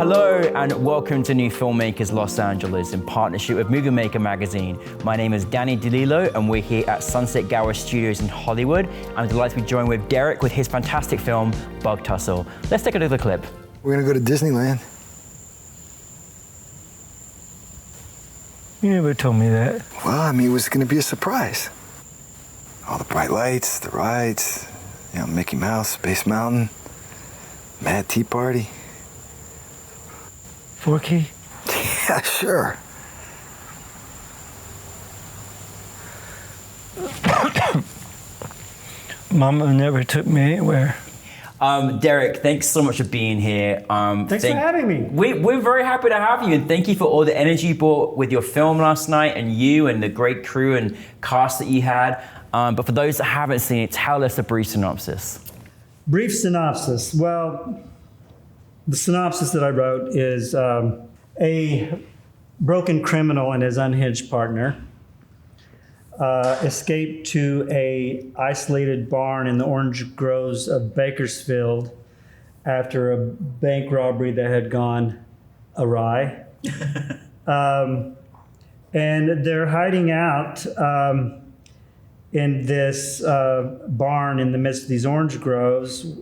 Hello and welcome to New Filmmakers Los Angeles in partnership with Movie Maker magazine. My name is Danny DeLillo and we're here at Sunset Gower Studios in Hollywood. I'm delighted to be joined with Derek with his fantastic film, Bug Tussle. Let's take a look at the clip. We're gonna go to Disneyland. You never told me that. Well, I mean, it was gonna be a surprise. All the bright lights, the rides, you know, Mickey Mouse, Space Mountain, Mad Tea Party. 4K? Yeah, sure. Mama never took me anywhere. Derek, thanks so much for being here. Thanks for having me. We're very happy to have you, and thank you for all the energy you brought with your film last night, and you and the great crew and cast that you had. But for those that haven't seen it, tell us a brief synopsis. Brief synopsis. Well, the synopsis that I wrote is a broken criminal and his unhinged partner escaped to a isolated barn in the orange groves of Bakersfield after a bank robbery that had gone awry. And they're hiding out in this barn in the midst of these orange groves,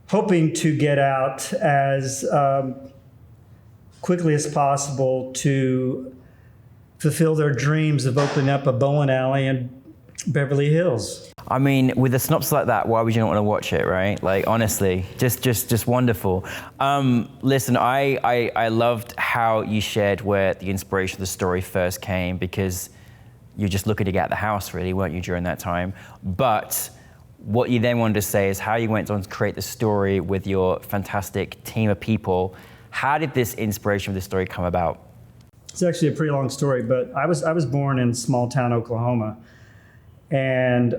hoping to get out as quickly as possible to fulfill their dreams of opening up a bowling alley in Beverly Hills. I mean, with a synopsis like that, why would you not want to watch it, right? Like, honestly, just wonderful. Listen, I loved how you shared where the inspiration of the story first came, because you're just looking to get out of the house, really, weren't you, during that time? But what you then wanted to say is how you went on to create the story with your fantastic team of people. How did this inspiration of this story come about? It's actually a pretty long story, but I was born in small town Oklahoma, and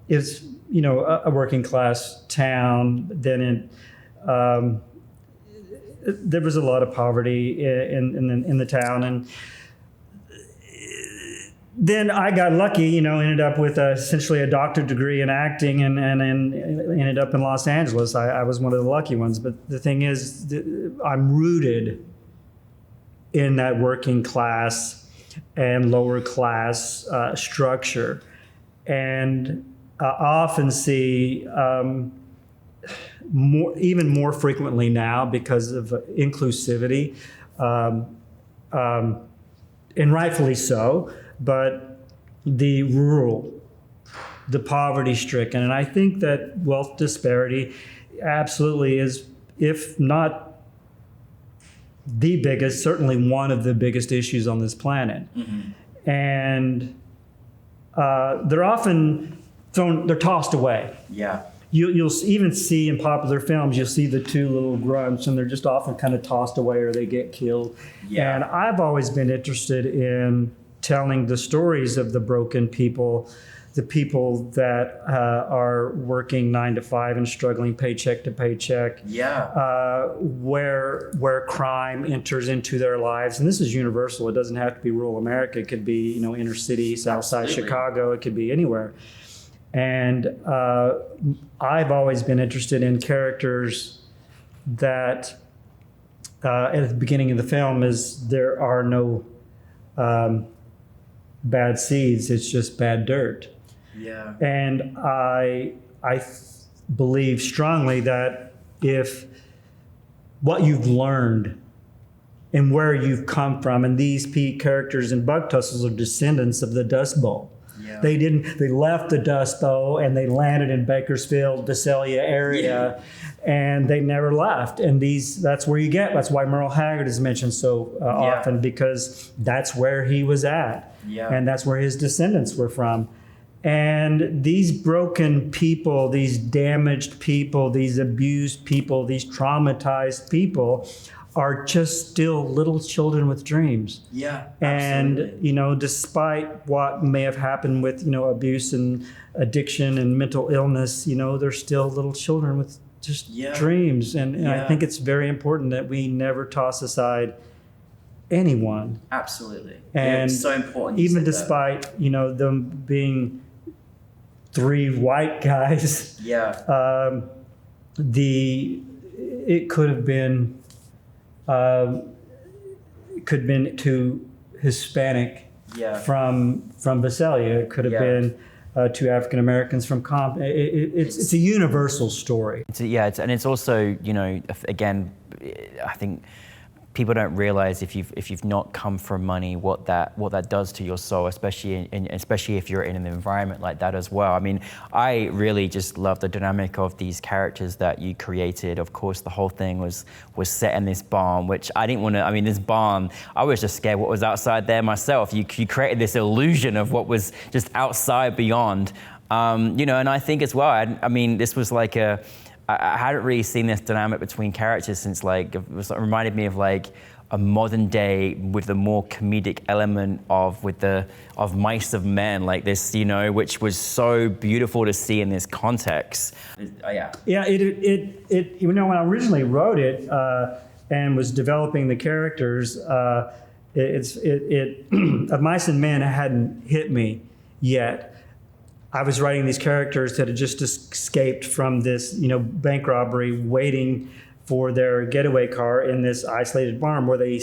it's a working class town. Then there was a lot of poverty in the town, and then I got lucky, ended up with essentially a doctorate degree in acting and ended up in Los Angeles. I was one of the lucky ones. But the thing is, I'm rooted in that working class and lower class structure. And I often see, even more frequently now because of inclusivity, and rightfully so, but the rural, the poverty stricken. And I think that wealth disparity absolutely is, if not the biggest, certainly one of the biggest issues on this planet. Mm-hmm. And they're often they're tossed away. Yeah. You'll even see in popular films, you'll see the two little grunts, and they're just often kind of tossed away or they get killed. Yeah. And I've always been interested in telling the stories of the broken people, the people that are working 9 to 5 and struggling paycheck to paycheck. Yeah. Where crime enters into their lives, and this is universal. It doesn't have to be rural America. It could be inner city, South Side Chicago. It could be anywhere. And I've always been interested in characters that at the beginning of the film is there are no bad seeds, it's just bad dirt. Yeah. And I believe strongly that if what you've learned and where you've come from, and these characters in Bug Tussles are descendants of the Dust Bowl. Yeah. They left the Dust Bowl and they landed in Bakersfield, Visalia area, and they never left. And that's where you get, that's why Merle Haggard is mentioned so often, because that's where he was at. Yeah. And that's where his descendants were from. And these broken people, these damaged people, these abused people, these traumatized people are just still little children with dreams. Yeah, absolutely. And, despite what may have happened with, abuse and addiction and mental illness, they're still little children with just dreams. And I think it's very important that we never toss aside anyone. Absolutely. And it's so important. Even despite, them being 3 white guys. Yeah. it could have been to Hispanic from Visalia. It could have been to African Americans from it's a universal story. It's also, you know, again, I think people don't realize if you've not come from money, what that does to your soul, especially if you're in an environment like that as well. I mean, I really just love the dynamic of these characters that you created. Of course, the whole thing was set in this barn, which I didn't want to. I mean, this barn, I was just scared what was outside there myself. You created this illusion of what was just outside beyond, you know. And I think as well, I mean, this was like I hadn't really seen this dynamic between characters since, like, it reminded me of like a modern day with the more comedic element of Mice of Men, like this, you know, which was so beautiful to see in this context. Yeah, it you know, when I originally wrote it and was developing the characters, Of Mice and Men hadn't hit me yet. I was writing these characters that had just escaped from this, you know, bank robbery, waiting for their getaway car in this isolated barn where they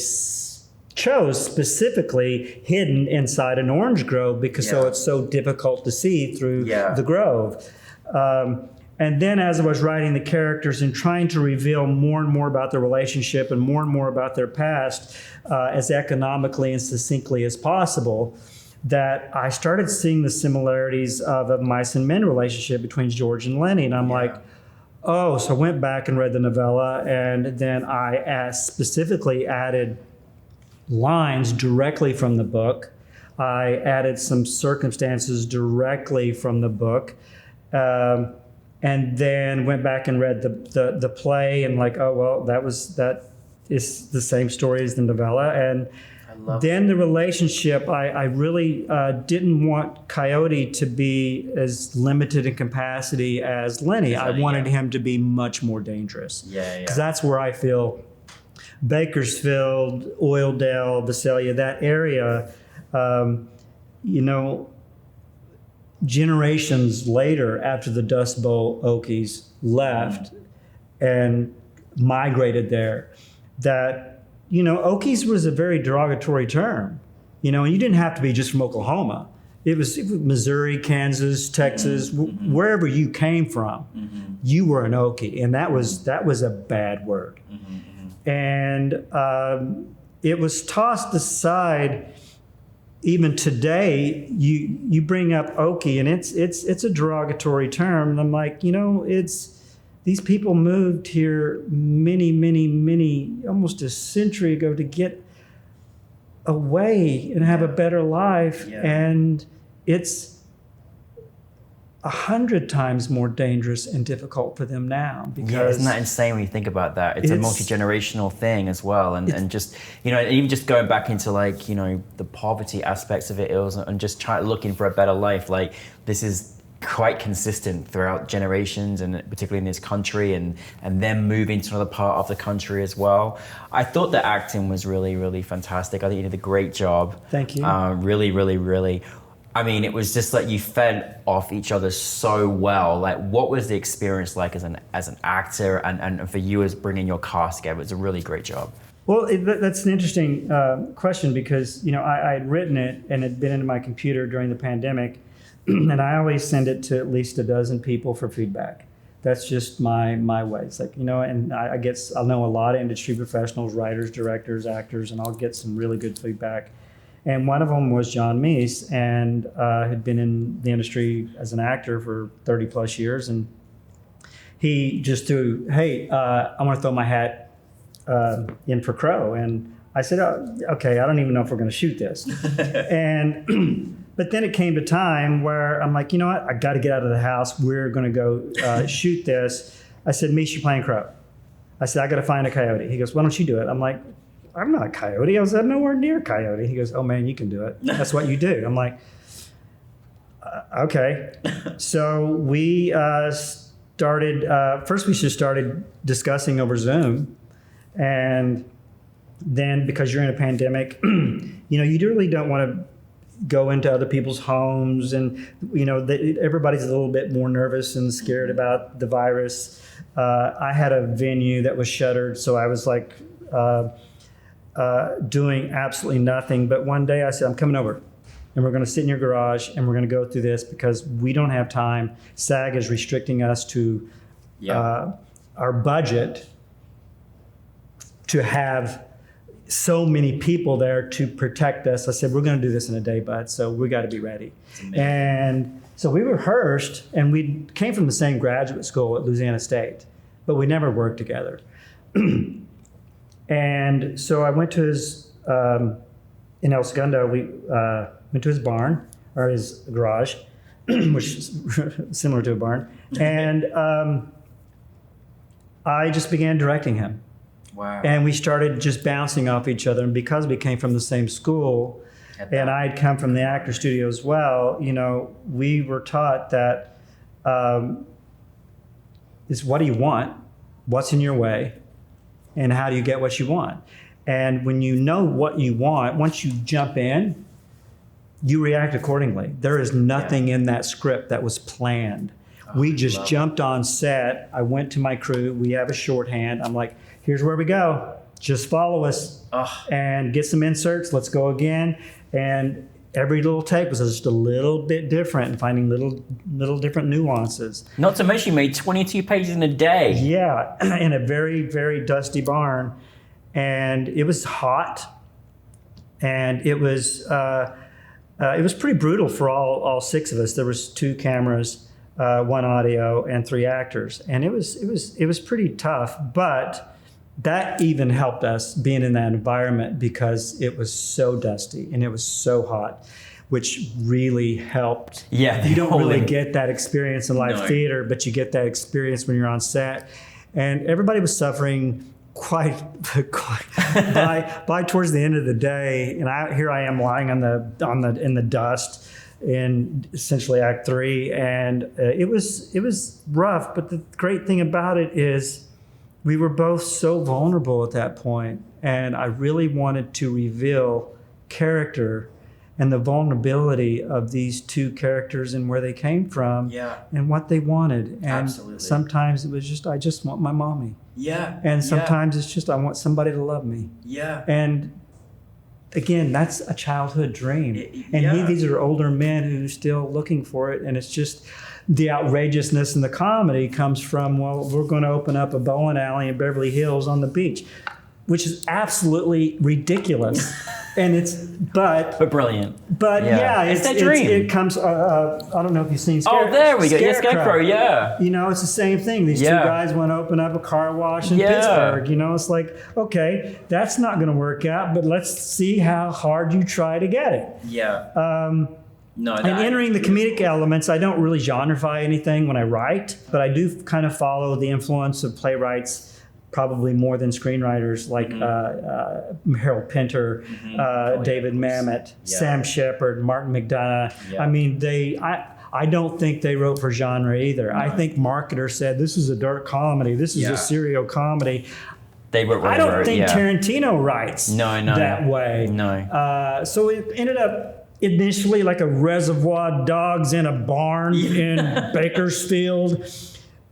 chose specifically hidden inside an orange grove because so it's so difficult to see through the grove. And then as I was writing the characters and trying to reveal more and more about their relationship and more about their past as economically and succinctly as possible, that I started seeing the similarities of a Mice and Men relationship between George and Lenny. And I'm like, oh, so I went back and read the novella, and then I specifically added lines directly from the book. I added some circumstances directly from the book, and then went back and read the play, and like, oh, well, that is the same story as the novella. And then the relationship, I really didn't want Coyote to be as limited in capacity as Lenny. I wanted him to be much more dangerous. Because that's where I feel Bakersfield, Oildale, Visalia, that area, you know, generations later after the Dust Bowl Okies left and migrated there, that, you know, Okies was a very derogatory term, you know, and you didn't have to be just from Oklahoma. It was Missouri, Kansas, Texas, wherever you came from, you were an Okie, and that was a bad word. And it was tossed aside. Even today, you bring up Okie, and it's a derogatory term, and I'm like, you know, these people moved here many, almost a century ago to get away and have a better life. And it's 100 times more dangerous and difficult for them now. Because isn't that insane when you think about that? It's a multi-generational thing as well. And just, you know, even just going back into like, you know, the poverty aspects of it and just looking for a better life, like this is quite consistent throughout generations, and particularly in this country, and then moving to another part of the country as well. I thought the acting was really, really fantastic. I think you did a great job. Thank you. Really. I mean, it was just like you fed off each other so well. Like, what was the experience like as an actor, and for you as bringing your cast together? It was a really great job. Well, that's an interesting question, because, you know, I had written it and it had been in my computer during the pandemic. And I always send it to at least a dozen people for feedback. That's just my way. It's like, you know, and I'll know a lot of industry professionals, writers, directors, actors, and I'll get some really good feedback. And one of them was John Meese, and had been in the industry as an actor for 30 plus years. And he just threw, hey, I want to throw my hat in for Crow. And I said, oh, okay, I don't even know if we're going to shoot this. But then it came to time where I'm like, you know what? I got to get out of the house. We're going to go shoot this. I said, Meese, you're playing Crow. I said, I got to find a coyote. He goes, why don't you do it? I'm like, I'm not a coyote. I was nowhere near Coyote. He goes, oh man, you can do it. That's what you do. I'm like, okay. So we first we just started discussing over Zoom. And then because you're in a pandemic, you know, you really don't want to go into other people's homes, and you know everybody's a little bit more nervous and scared about the virus. I had a venue that was shuttered, so I was like doing absolutely nothing. But one day I said, I'm coming over, and we're going to sit in your garage, and we're going to go through this because we don't have time. SAG is restricting us to our budget to have so many people there to protect us. I said, we're going to do this in a day, bud, so we got to be ready. And so we rehearsed, and we came from the same graduate school at Louisiana State, but we never worked together. And so I went to his, in El Segundo, we went to his barn, or his garage, which is similar to a barn. And I just began directing him. Wow. And we started just bouncing off each other. And because we came from the same school, and I'd come from the actor studio as well, you know, we were taught that is what do you want, what's in your way, and how do you get what you want. And when you know what you want, once you jump in, you react accordingly. There is nothing in that script that was planned. We just jumped on set. I went to my crew. We have a shorthand. I'm like, here's where we go. Just follow us and get some inserts. Let's go again. And every little take was just a little bit different, and finding little different nuances. Not to mention you made 22 pages in a day. Yeah, in a very, very dusty barn. And it was hot. And it was pretty brutal for all six of us. There was 2 cameras, 1 audio, and 3 actors. And it was pretty tough, but that even helped us being in that environment because it was so dusty and it was so hot, which really helped. Yeah, you don't really get that experience in live theater, but you get that experience when you're on set. And everybody was suffering quite by towards the end of the day. And here I am lying in the dust in essentially Act 3, and it was rough. But the great thing about it is, we were both so vulnerable at that point, and I really wanted to reveal character and the vulnerability of these 2 characters and where they came from and what they wanted. And sometimes it was just, I just want my mommy. Yeah. And sometimes it's just, I want somebody to love me. Yeah. And again, that's a childhood dream. These are older men who are still looking for it, and it's just, the outrageousness and the comedy comes from, well, we're going to open up a bowling alley in Beverly Hills on the beach, which is absolutely ridiculous. And but brilliant. But it's that dream. It comes. I don't know if you've seen. There we go. Yeah, Scarecrow. Yeah. You know, it's the same thing. These 2 guys want to open up a car wash in Pittsburgh. You know, it's like, okay, that's not going to work out, but let's see how hard you try to get it. Yeah. And entering the comedic elements, I don't really genreify anything when I write, but I do kind of follow the influence of playwrights, probably more than screenwriters like Harold Pinter, David Mamet, Sam Shepard, Martin McDonough. Yeah. I mean, I don't think they wrote for genre either. No. I think marketers said, this is a dark comedy, this is a serial comedy. They wrote I don't think Tarantino writes that way. No. So it ended up initially like a Reservoir Dogs in a barn in Bakersfield,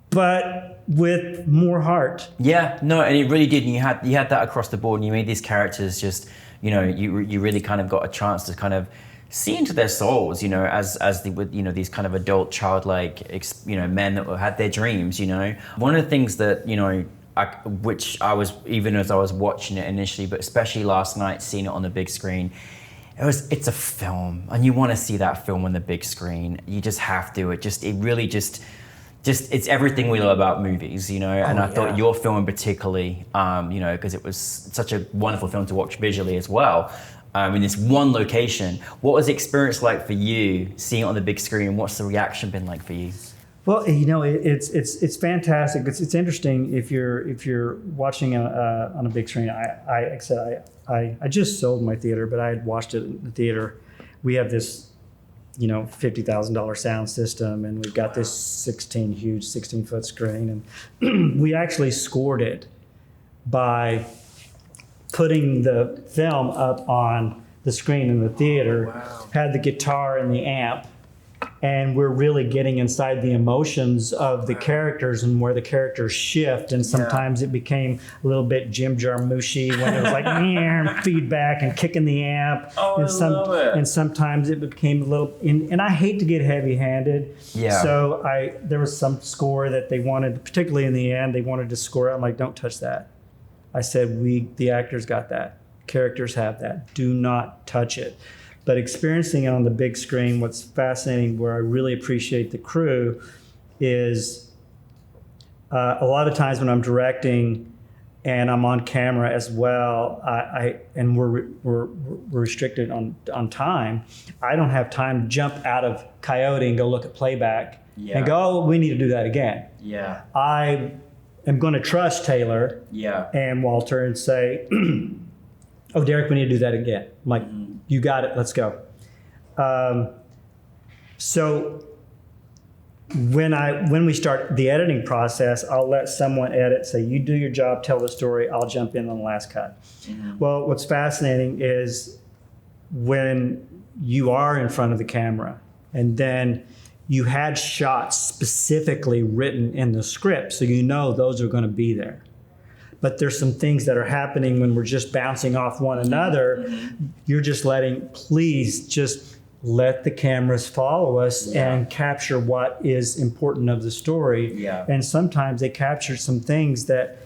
but with more heart. Yeah, no, and it really did. And you had that across the board, and you made these characters just, you know, you really kind of got a chance to kind of see into their souls, you know, as they would, you know, these kind of adult, childlike, you know, men that had their dreams. You know, one of the things that, you know, which I was, even as I was watching it initially, but especially last night, seeing it on the big screen. It's a film, and you want to see that film on the big screen. You just have to. It really just it's everything we love about movies, you know. And I thought your film particularly, you know, because it was such a wonderful film to watch visually as well. In this one location, what was the experience like for you seeing it on the big screen? What's the reaction been like for you? Well, you know, it's fantastic. It's interesting if you're watching on a big screen. I just sold my theater, but I had watched it in the theater. We have this, you know, $50,000 sound system, and we've got this huge 16-foot screen, and we actually scored it by putting the film up on the screen in the theater. Had the guitar and the amp and we're really getting inside the emotions of the characters and where the characters shift. And sometimes it became a little bit Jim Jarmusch when it was like feedback and kicking the amp. Oh, and I love it. And sometimes it became a little, and I hate to get heavy-handed. Yeah. So there was some score that they wanted, particularly in the end, they wanted to score it. I'm like, don't touch that. I said, the actors got that. Characters have that. Do not touch it. But experiencing it on the big screen, what's fascinating, where I really appreciate the crew, is a lot of times when I'm directing and I'm on camera as well, and we're restricted on time. I don't have time to jump out of Coyote and go look at playback and go, oh, we need to do that again. Yeah. I am going to trust Taylor and Walter and say, oh, Derek, we need to do that again. I'm like, you got it, let's go. So when we start the editing process, I'll let someone edit, say, you do your job, tell the story, I'll jump in on the last cut. Well, what's fascinating is when you are in front of the camera and then you had shots specifically written in the script, so you know those are going to be there. But there's some things that are happening when we're just bouncing off one another. You're just please just let the cameras follow us and capture what is important of the story. And sometimes they capture some things that,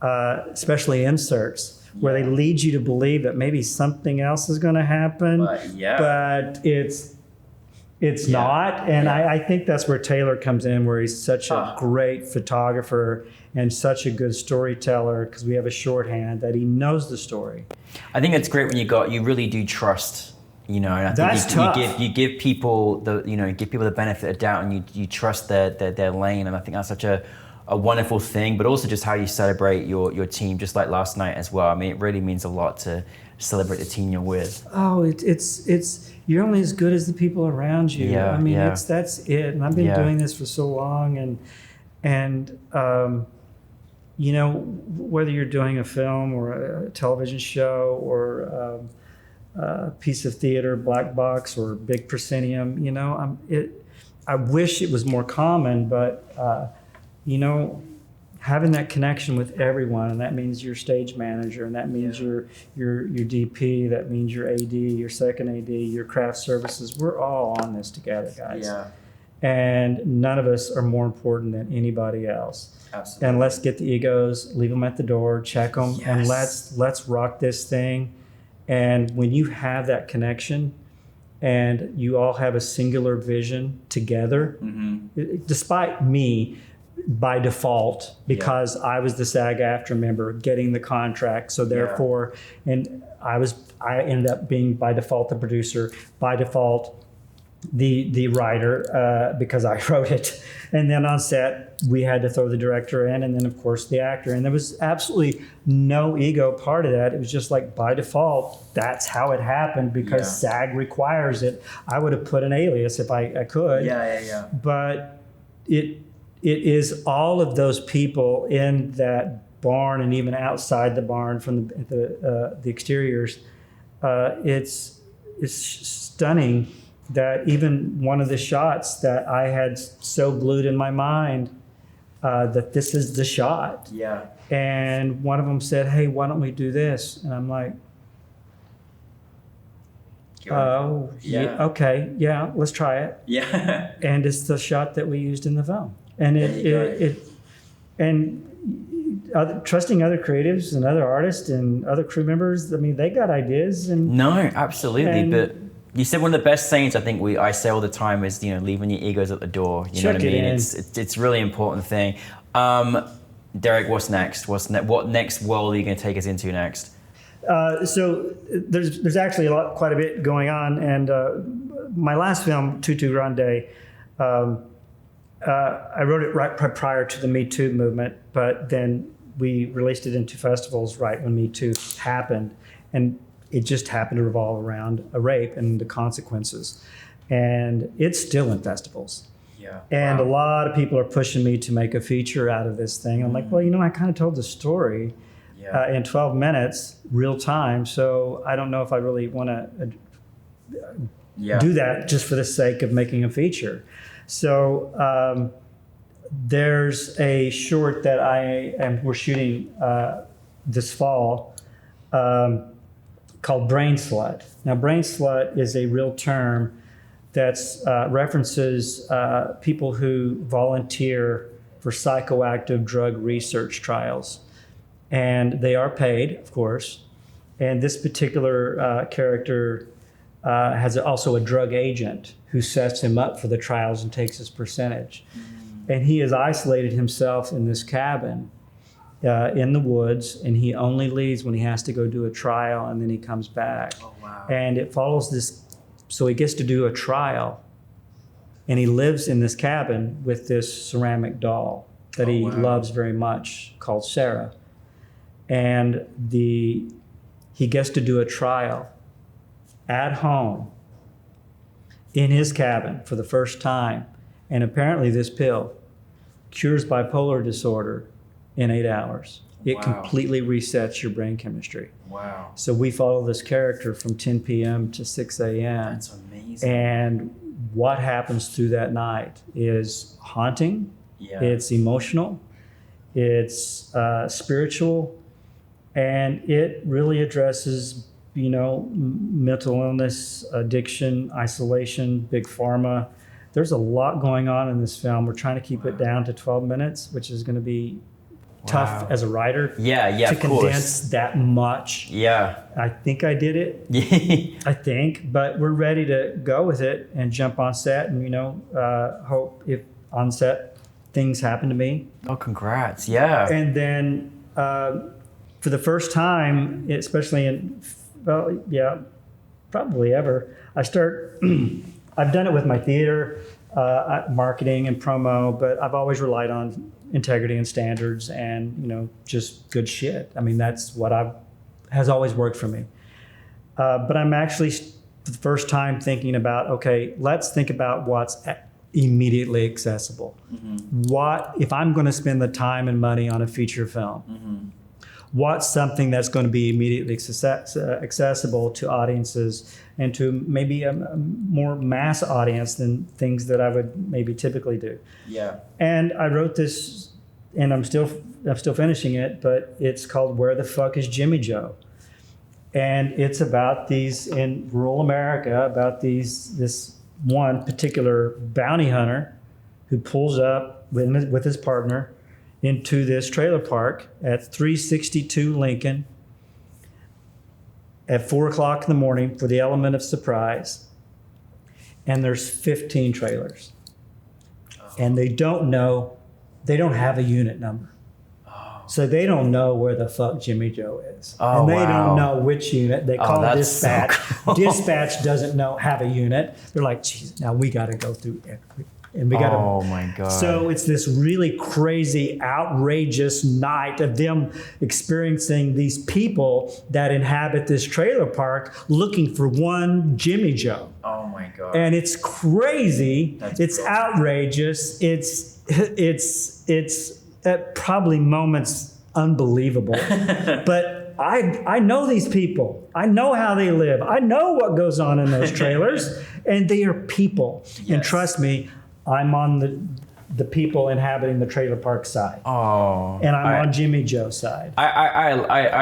especially inserts, where they lead you to believe that maybe something else is going to happen, but it's not. And I think that's where Taylor comes in, where he's such a great photographer and such a good storyteller, because we have a shorthand that he knows the story. I think it's great when you really do trust, and I think That's tough. you give people the benefit of doubt, and you trust their lane, and I think that's such a wonderful thing, but also just how you celebrate your team, just like last night as well. I mean, it really means a lot to celebrate the team you're with. Oh, it's you're only as good as the people around you. I mean, that's it. And I've been doing this for so long, and whether you're doing a film or a television show or a piece of theater, black box or big proscenium, I wish it was more common, but having that connection with everyone, and that means your stage manager, and that means your DP, that means your AD, your second AD, your craft services. We're all on this together, guys. And none of us are more important than anybody else. Absolutely. And let's get the egos, leave them at the door, check them, and let's rock this thing. And when you have that connection, and you all have a singular vision together, despite me, by default, because I was the SAG-AFTRA member getting the contract. So therefore, and I ended up being by default the producer, by default the writer, because I wrote it. And then on set, we had to throw the director in, and then of course the actor. And there was absolutely no ego part of that. It was just like by default, that's how it happened because SAG requires it. I would have put an alias if I could. But it is all of those people in that barn and even outside the barn from the exteriors. It's stunning that even one of the shots that I had so glued in my mind that this is the shot. And one of them said, hey, why don't we do this? And I'm like, oh, okay, let's try it. And it's the shot that we used in the film. And trusting other creatives and other artists and other crew members. I mean, they got ideas. And no, absolutely. But you said one of the best sayings I say all the time is leaving your egos at the door. You know what I mean? It's really important thing. Derek, what's next? What next world are you going to take us into next? So there's actually quite a bit going on, and my last film, Tutu Grande. I wrote it right prior to the Me Too movement, but then we released it into festivals right when Me Too happened, and it just happened to revolve around a rape and the consequences, and it's still in festivals. And a lot of people are pushing me to make a feature out of this thing. I'm like, well, I kind of told the story in 12 minutes, real time, so I don't know if I really want to do that just for the sake of making a feature. So there's a short that we're shooting this fall called Brain Slut. Now, Brain Slut is a real term that's references people who volunteer for psychoactive drug research trials. And they are paid, of course. And this particular character has also a drug agent who sets him up for the trials and takes his percentage. And he has isolated himself in this cabin in the woods, and he only leaves when he has to go do a trial, and then he comes back. Oh, wow. And it follows this, so he gets to do a trial, and he lives in this cabin with this ceramic doll that he loves very much called Sarah. And he gets to do a trial at home in his cabin for the first time. And apparently this pill cures bipolar disorder in 8 hours. It completely resets your brain chemistry. Wow. So we follow this character from 10 p.m. to 6 a.m. That's amazing. And what happens through that night is haunting. Yeah. It's emotional. It's spiritual. And it really addresses, mental illness, addiction, isolation, big pharma. There's a lot going on in this film. We're trying to keep it down to 12 minutes, which is going to be tough as a writer. To condense that much. Yeah. I think I did it. I think, but we're ready to go with it and jump on set and, hope if on set things happen to me. Oh, congrats. Yeah. And then for the first time, especially probably ever, I've done it with my theater, marketing and promo, but I've always relied on integrity and standards and, just good shit. I mean, that's what has always worked for me. But I'm actually, for the first time, thinking about, okay, let's think about what's immediately accessible. What, if I'm going to spend the time and money on a feature film, what's something that's going to be immediately accessible to audiences and to maybe a more mass audience than things that I would maybe typically do. Yeah. And I wrote this, and I'm still finishing it, but it's called Where the Fuck is Jimmy Joe? And it's about these, in rural America, about this one particular bounty hunter who pulls up with his partner into this trailer park at 362 Lincoln at 4 o'clock in the morning for the element of surprise. And there's 15 trailers. And they don't have a unit number. So they don't know where the fuck Jimmy Joe is. And they don't know which unit. They call dispatch. So cool. Dispatch doesn't have a unit. They're like, geez, now we got to go through every. And we got oh my God. So it's this really crazy, outrageous night of them experiencing these people that inhabit this trailer park looking for one Jimmy Joe. Oh my God. And it's crazy. It's brutal. Outrageous. It's at probably moments unbelievable. But I know these people. I know how they live. I know what goes on in those trailers. And they are people. Yes. And trust me, I'm on the people inhabiting the trailer park side. Oh. And I'm on Jimmy Joe's side. I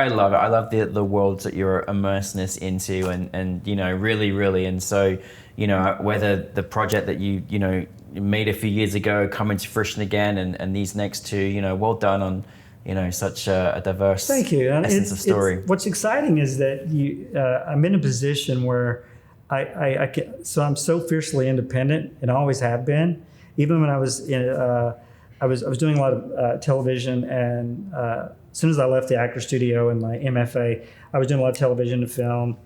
love it. I love the worlds that you're immersing us into and really, really. And so, whether the project that you made a few years ago come into fruition again and these next two, well done on, such a diverse essence of story. What's exciting is that I'm in a position where I'm so fiercely independent and always have been. Even when I was I was doing a lot of television, and as soon as I left the actor studio and my MFA, I was doing a lot of television and film,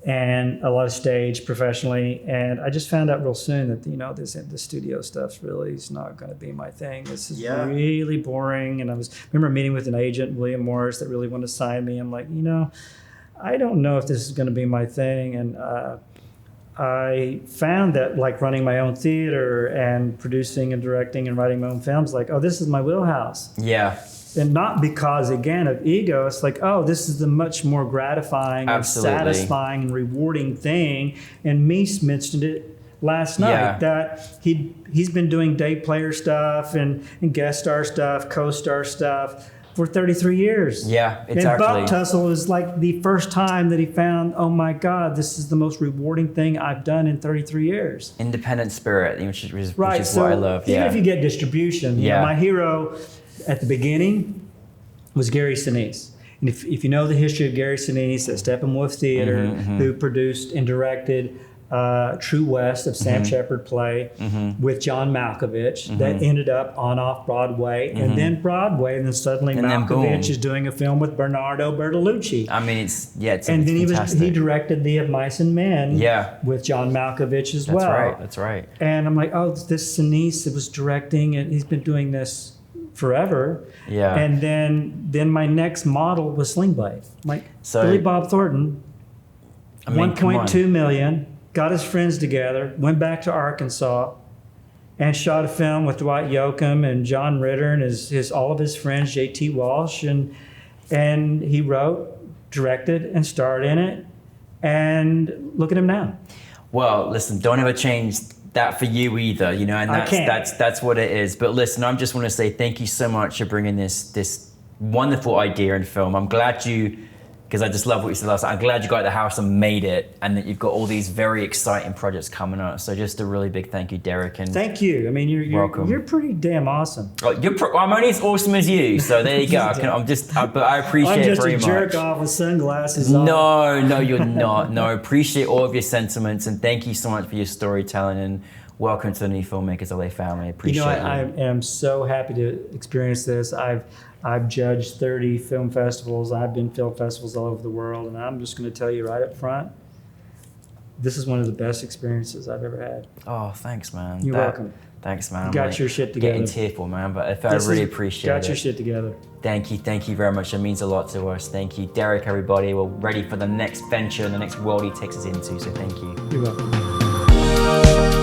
and a lot of stage professionally. And I just found out real soon that the studio stuff really is not going to be my thing. This is really boring. And I remember meeting with an agent, William Morris, that really wanted to sign me. I'm like, I don't know if this is going to be my thing. And I found that like running my own theater and producing and directing and writing my own films, like, oh, this is my wheelhouse. Yeah. And not because, again, of ego. It's like, oh, this is the much more gratifying and Absolutely. satisfying and rewarding thing. And Mies mentioned it last night, Yeah. that he's been doing day player stuff and guest star stuff, co-star stuff for 33 years. Yeah, exactly. And Buck Tussle is like the first time that he found, oh my God, this is the most rewarding thing I've done in 33 years. Independent spirit, which is Right, so what I love. even Yeah. if you get distribution, you know, Yeah. my hero at the beginning was Gary Sinise. And if you know the history of Gary Sinise at Steppenwolf Theater, who produced and directed True West of Sam Shepard play with John Malkovich that ended up on off Broadway and then Broadway, and then suddenly And then boom. Malkovich is doing a film with Bernardo Bertolucci. I mean, it's And then fantastic. he directed The Of Mice and Men Yeah. with John Malkovich as That's well. right. That's right. And I'm like, oh, this Sinise was directing, and he's been doing this forever. Yeah. And then my next model was Sling Blade. I'm like, So- Billy Bob Thornton, I mean, come on. 1.2 million, got his friends together, went back to Arkansas, and shot a film with Dwight Yoakam and John Ritter and his all of his friends, J.T. Walsh, and he wrote, directed, and starred in it. And look at him now. Well, listen, don't ever change that for you either, you know, and I can't. that's what it is. But listen, I just want to say thank you so much for bringing this wonderful idea in film. I'm glad you, because I just love what you said last night, I'm glad you got out of the house and made it, and that you've got all these very exciting projects coming up. So just a really big thank you, Derek. And Thank you. I mean, Welcome. you're pretty damn awesome. oh, I'm only as awesome as you, so there you go. But I appreciate I'm it just very a much. jerk off with sunglasses on. No, you're not. No, I appreciate all of your sentiments, and thank you so much for your storytelling, and welcome to the New Filmmakers LA family. I appreciate I am so happy to experience this. I've judged 30 film festivals. I've been film festivals all over the world, and I'm just going to tell you right up front, this is one of the best experiences I've ever had. Oh, thanks, man. You're welcome. Thanks, man. You got your shit together. Getting tearful, man, but I really appreciate it. Got your shit together. Thank you very much. It means a lot to us. Thank you, Derek. Everybody, we're ready for the next venture and the next world he takes us into. So thank you. You're welcome.